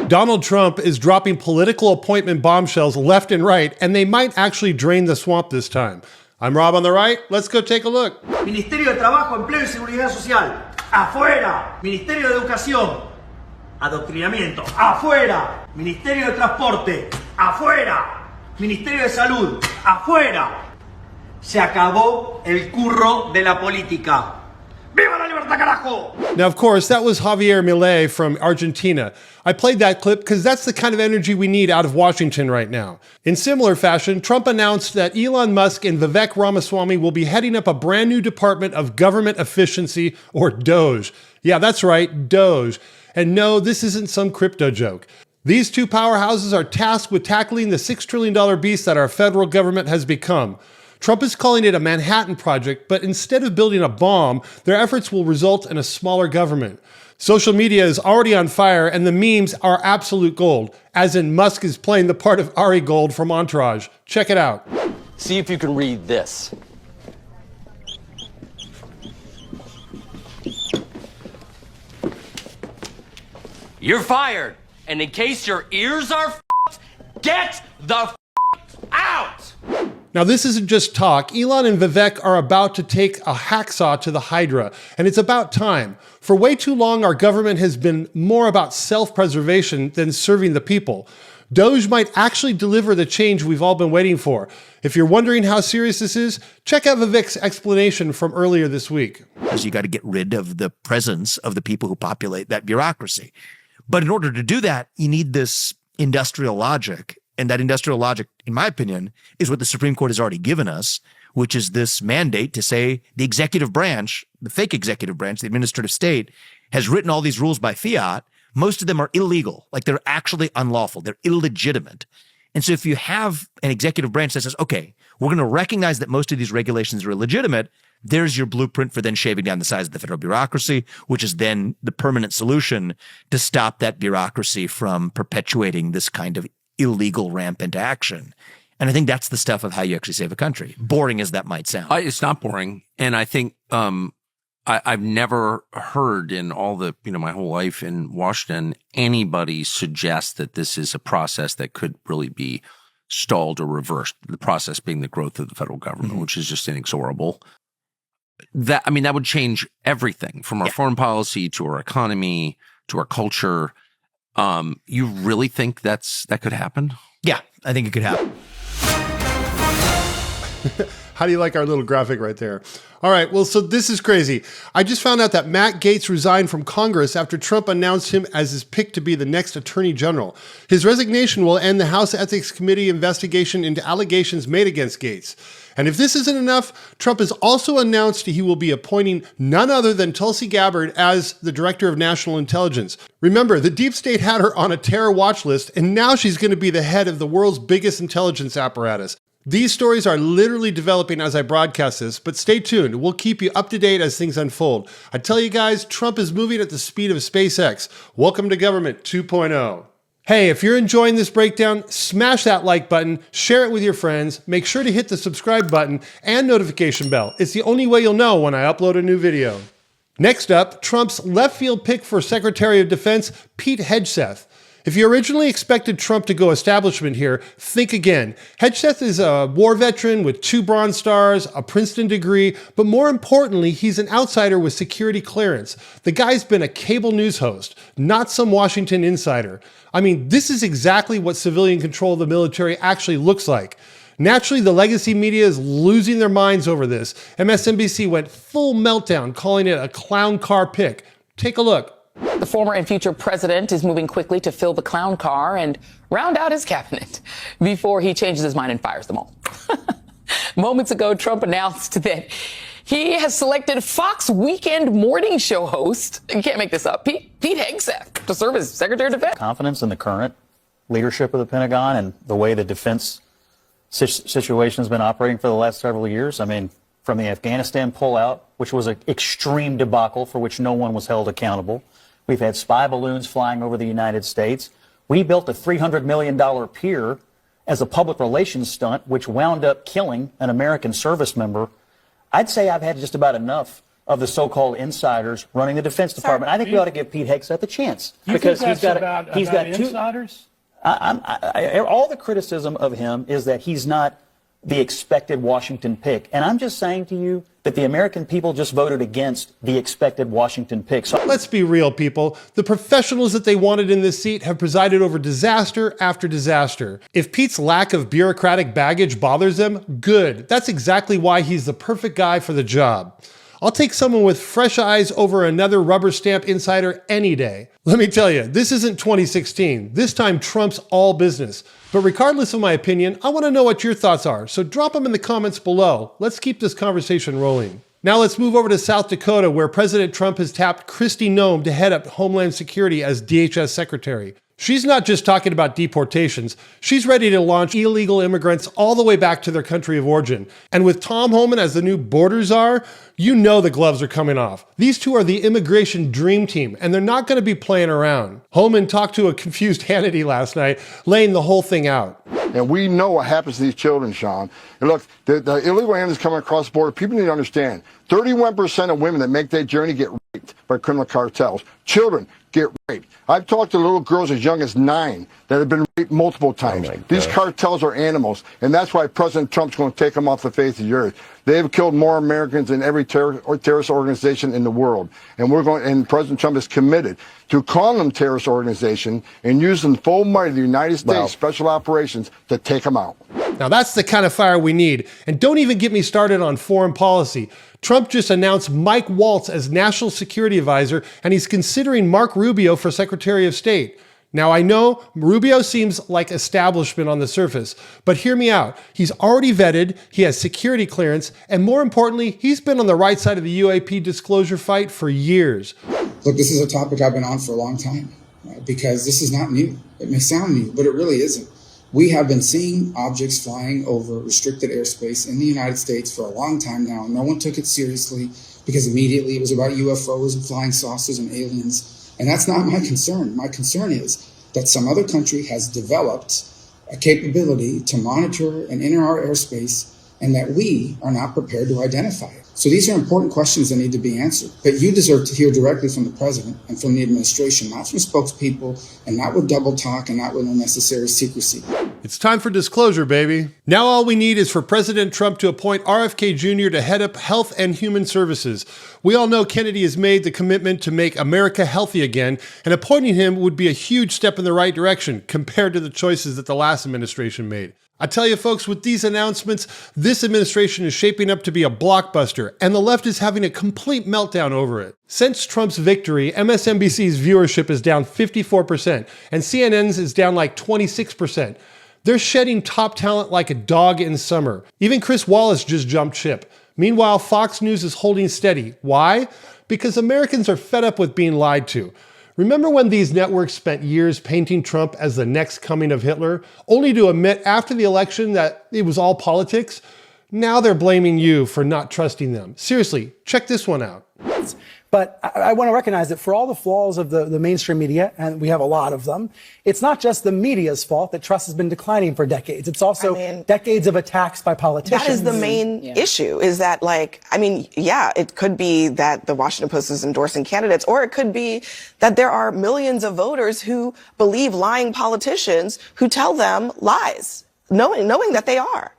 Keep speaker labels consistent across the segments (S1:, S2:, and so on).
S1: Donald Trump is dropping political appointment bombshells left and right, and they might actually drain the swamp this time. I'm Rob on the right. Let's go take a look.
S2: Ministerio de Trabajo, Empleo y Seguridad Social. Afuera. Ministerio de Educación. Adoctrinamiento. Afuera. Ministerio de Transporte. Afuera. Ministerio de Salud. Afuera. Se acabó el curro de la política. ¡Viva la libertad, carajo!
S1: Now, of course, that was Javier Milei from Argentina. I played that clip because that's the kind of energy we need out of Washington right now. In similar fashion, Trump announced that Elon Musk and Vivek Ramaswamy will be heading up a brand new Department of Government Efficiency, or DOGE. Yeah, that's right, DOGE. And no, this isn't some crypto joke. These two powerhouses are tasked with tackling the $6 trillion beast that our federal government has become. Trump is calling it a Manhattan Project, but instead of building a bomb, their efforts will result in a smaller government. Social media is already on fire, and the memes are absolute gold, as in Musk is playing the part of Ari Gold from Entourage. Check it out.
S3: See if you can read this. You're fired, and in case your ears are f***ed, get the f*** out!
S1: Now, this isn't just talk. Elon and Vivek are about to take a hacksaw to the Hydra, and it's about time. For way too long, our government has been more about self-preservation than serving the people. DOGE might actually deliver the change we've all been waiting for. If you're wondering how serious this is, check out Vivek's explanation from earlier this week.
S4: Because you got to get rid of the presence of the people who populate that bureaucracy. But in order to do that, you need this industrial logic. And that industrial logic, in my opinion, is what the Supreme Court has already given us, which is this mandate to say the executive branch, the fake executive branch, the administrative state, has written all these rules by fiat. Most of them are illegal, like they're actually unlawful. They're illegitimate. And so if you have an executive branch that says, okay, we're going to recognize that most of these regulations are illegitimate, there's your blueprint for then shaving down the size of the federal bureaucracy, which is then the permanent solution to stop that bureaucracy from perpetuating this kind of illegal rampant action. And I think that's the stuff of how you actually save a country. Boring as that might sound.
S5: It's not boring. And I think I've never heard in all the, my whole life in Washington, anybody suggest that this is a process that could really be stalled or reversed. The process being the growth of the federal government, which is just inexorable. That would change everything from our foreign policy to our economy to our culture. You really think that could happen?
S4: Yeah, I think it could happen.
S1: How do you like our little graphic right there? All right, well, so this is crazy. I just found out that Matt Gaetz resigned from Congress after Trump announced him as his pick to be the next Attorney General. His resignation will end the House Ethics Committee investigation into allegations made against Gaetz. And if this isn't enough, Trump has also announced he will be appointing none other than Tulsi Gabbard as the Director of National Intelligence. Remember, the deep state had her on a terror watch list, and now she's going to be the head of the world's biggest intelligence apparatus. These stories are literally developing as I broadcast this, but stay tuned. We'll keep you up to date as things unfold. I tell you guys, Trump is moving at the speed of SpaceX. Welcome to Government 2.0. Hey, if you're enjoying this breakdown, smash that like button, share it with your friends, make sure to hit the subscribe button and notification bell. It's the only way you'll know when I upload a new video. Next up, Trump's left field pick for Secretary of Defense, Pete Hegseth. If you originally expected Trump to go establishment here, think again. Hegseth is a war veteran with 2 Bronze Stars, a Princeton degree, but more importantly, he's an outsider with security clearance. The guy's been a cable news host, not some Washington insider. I mean, this is exactly what civilian control of the military actually looks like. Naturally, the legacy media is losing their minds over this. MSNBC went full meltdown, calling it a clown car pick. Take a look.
S6: The former and future president is moving quickly to fill the clown car and round out his cabinet before he changes his mind and fires them all. Moments ago, Trump announced that he has selected Fox Weekend morning show host, you can't make this up, Pete Hegseth, to serve as Secretary of Defense.
S7: Confidence in the current leadership of the Pentagon and the way the defense situation has been operating for the last several years. I mean, from the Afghanistan pullout, which was an extreme debacle for which no one was held accountable. We've had spy balloons flying over the United States. We built a $300 million pier as a public relations stunt, which wound up killing an American service member. I'd say I've had just about enough of the so-called insiders running the Defense Department. I think we ought to give Pete Hegseth a chance because he's got two
S8: insiders.
S7: All the criticism of him is that he's not the expected Washington pick. And I'm just saying to you that the American people just voted against the expected Washington pick. So
S1: let's be real, people. The professionals that they wanted in this seat have presided over disaster after disaster. If Pete's lack of bureaucratic baggage bothers them, good. That's exactly why he's the perfect guy for the job. I'll take someone with fresh eyes over another rubber stamp insider any day. Let me tell you, this isn't 2016. This time Trump's all business. But regardless of my opinion, I want to know what your thoughts are, so drop them in the comments below. Let's keep this conversation rolling. Now let's move over to South Dakota, where President Trump has tapped Kristi Noem to head up Homeland Security as DHS Secretary. She's not just talking about deportations, she's ready to launch illegal immigrants all the way back to their country of origin. And with Tom Homan as the new border czar, you know the gloves are coming off. These two are the immigration dream team, and they're not going to be playing around. Homan talked to a confused Hannity last night, laying the whole thing out.
S9: And we know what happens to these children, Sean. And look, the illegal aliens coming across the border, people need to understand, 31% of women that make that journey get raped by criminal cartels. Children get raped. I've talked to little girls as young as 9 that have been raped multiple times. These cartels are animals, and that's why President Trump's going to take them off the face of the earth. They have killed more Americans than every terrorist organization in the world. And President Trump is committed to calling them terrorist organization and using the full might of the United States Special Operations to take them out.
S1: Now that's the kind of fire we need. And don't even get me started on foreign policy. Trump just announced Mike Waltz as National Security Advisor, and he's considering Mark Rubio for Secretary of State. Now I know Rubio seems like establishment on the surface, but hear me out. He's already vetted, he has security clearance, and more importantly, he's been on the right side of the UAP disclosure fight for years.
S10: Look, this is a topic I've been on for a long time because this is not new. It may sound new, but it really isn't. We have been seeing objects flying over restricted airspace in the United States for a long time now. No one took it seriously because immediately it was about UFOs and flying saucers and aliens. And that's not my concern. My concern is that some other country has developed a capability to monitor and enter our airspace and that we are not prepared to identify it. So these are important questions that need to be answered. But you deserve to hear directly from the president and from the administration, not from spokespeople and not with double talk and not with unnecessary secrecy.
S1: It's time for disclosure, baby. Now all we need is for President Trump to appoint RFK Jr. to head up Health and Human Services. We all know Kennedy has made the commitment to make America healthy again, and appointing him would be a huge step in the right direction compared to the choices that the last administration made. I tell you folks, with these announcements, this administration is shaping up to be a blockbuster, and the left is having a complete meltdown over it. Since Trump's victory, MSNBC's viewership is down 54%, and CNN's is down like 26%. They're shedding top talent like a dog in summer. Even Chris Wallace just jumped ship. Meanwhile, Fox News is holding steady. Why? Because Americans are fed up with being lied to. Remember when these networks spent years painting Trump as the next coming of Hitler, only to admit after the election that it was all politics? Now they're blaming you for not trusting them. Seriously, check this one out.
S8: But I want to recognize that for all the flaws of the mainstream media, and we have a lot of them, it's not just the media's fault that trust has been declining for decades. It's also decades of attacks by politicians.
S11: That is the main issue, is that, it could be that the Washington Post is endorsing candidates, or it could be that there are millions of voters who believe lying politicians who tell them lies, knowing that they are.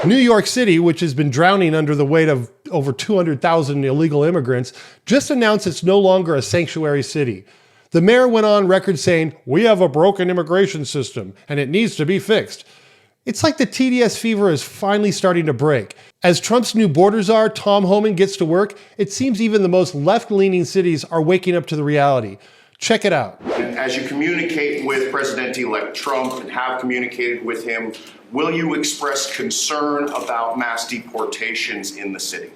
S1: New York City, which has been drowning under the weight of over 200,000 illegal immigrants, just announced it's no longer a sanctuary city. The mayor went on record saying, "We have a broken immigration system and it needs to be fixed." It's like the TDS fever is finally starting to break. As Trump's new border czar, Tom Homan, gets to work, it seems even the most left-leaning cities are waking up to the reality. Check it out.
S12: And as you communicate with President-elect Trump and have communicated with him, will you express concern about mass deportations in the city?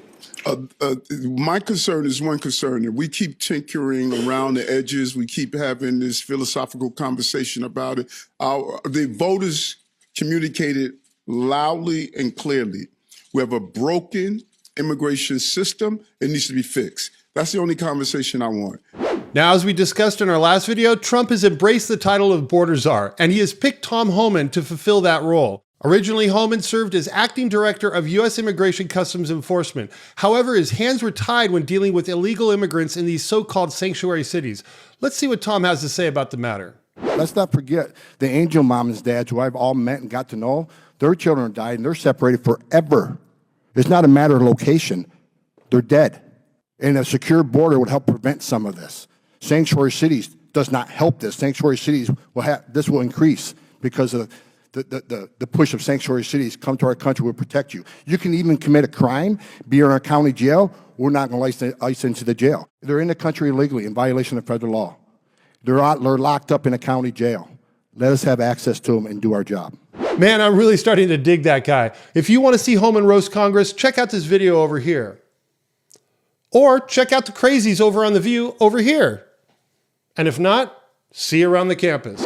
S13: My concern is one concern, and we keep tinkering around the edges. We keep having this philosophical conversation about it. The voters communicated loudly and clearly. We have a broken immigration system. It needs to be fixed. That's the only conversation I want.
S1: Now, as we discussed in our last video, Trump has embraced the title of border czar, and he has picked Tom Homan to fulfill that role. Originally, Homan served as acting director of U.S. Immigration Customs Enforcement. However, his hands were tied when dealing with illegal immigrants in these so-called sanctuary cities. Let's see what Tom has to say about the matter.
S9: Let's not forget the angel moms and dads who I've all met and got to know. Their children died and they're separated forever. It's not a matter of location. They're dead. And a secure border would help prevent some of this. Sanctuary cities does not help this. Sanctuary cities this will increase because of the push of sanctuary cities. Come to our country, we'll protect you. You can even commit a crime, be in our county jail. We're not going to ice into the jail. They're in the country illegally in violation of federal law. They're locked up in a county jail. Let us have access to them and do our job.
S1: Man, I'm really starting to dig that guy. If you want to see Homan roast Congress, check out this video over here. Or check out the crazies over on The View over here. And if not, see you around the campus.